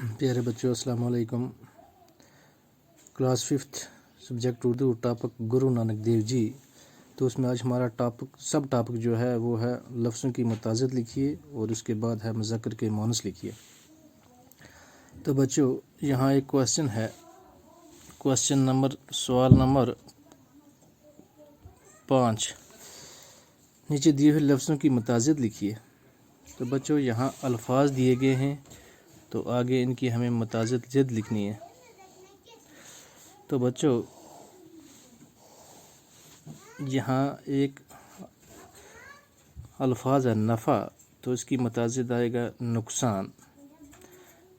प्यारे बच्चों अस्सलाम वालेकुम। Class 5th subject Urdu, topic Guru Nanak Dev ji. तो उसमें आज हमारा सब टॉपिक जो है वो है लफ्ज़ों की मताज़त लिखिए और उसके बाद है मुज़क्कर के मोनस लिखिए। तो बच्चों यहाँ एक क्वेश्चन है, सवाल नंबर 5, नीचे दिए हुए लफ्ज़ों की मताज़त लिखिए। तो बच्चों यहाँ अल्फाज दिए गए हैं, तो आगे इनकी हमें मताज़त ज़द लिखनी है। तो बच्चों यहाँ एक अल्फाज है नफ़ा, तो इसकी मताज़त आएगा नुकसान।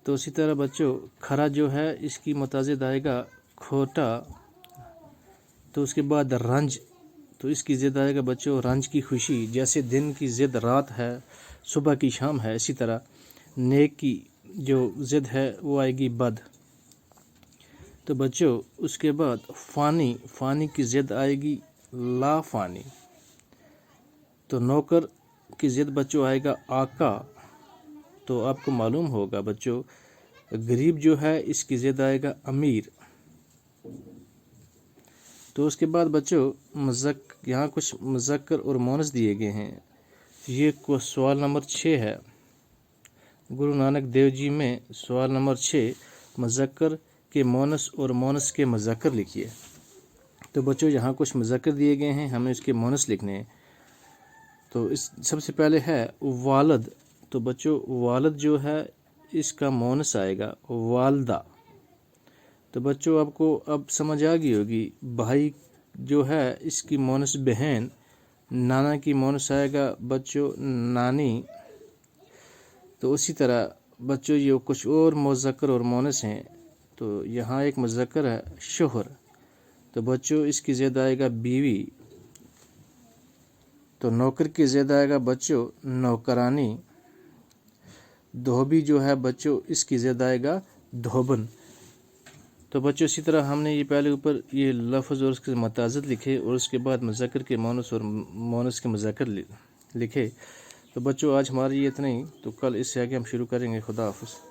तो इसी तरह बच्चों खरा जो है इसकी मताज़त आएगा खोटा। तो उसके बाद रंज, तो इसकी ज़द आएगा बच्चों रंज की खुशी। जैसे दिन की ज़द रात है, सुबह की शाम है, इसी तरह नेक की जो ज़द है वो आएगी बद। तो बच्चों उसके बाद फ़ानी की ज़द आएगी ला फ़ानी। तो नौकर की ज़द बच्चों आएगा आका। तो आपको मालूम होगा बच्चों गरीब जो है इसकी ज़द आएगा अमीर। तो उसके बाद बच्चों यहाँ कुछ मुज़क्कर और मोनस दिए गए हैं। ये सवाल नंबर 6 है, गुरु नानक देव जी में सवाल नंबर 6, मुज़क्कर के मोनस और मोनस के मुज़क्कर लिखिए। तो बच्चों यहाँ कुछ मुज़क्कर दिए गए हैं, हमें इसके मोनस लिखने हैं। तो इस सबसे पहले है वालद। तो बच्चों वालद जो है इसका मोनस आएगा वालदा। तो बच्चों आपको अब समझ आ गई होगी, भाई जो है इसकी मोनस बहन। नाना की मोनस आएगा बच्चों नानी। तो उसी तरह बच्चों ये कुछ और मुज़क्कर और मोनस हैं। तो यहाँ एक मुज़क्कर है शोहर। तो बच्चों इसकी ज़द आएगा बीवी। तो नौकर की ज़द आएगा बच्चों नौकरानी। धोबी जो है बच्चों इसकी ज़द आएगा धोबन। तो बच्चों इसी तरह हमने ये पहले ऊपर ये लफ्ज़ और उसके मताज़त लिखे और उसके बाद मुज़क्कर के मोनस और मोनस के मुज़क्कर लिखे। तो बच्चों आज हमारी ये इतना ही, तो कल इससे आगे हम शुरू करेंगे। खुदा हाफ़िज़।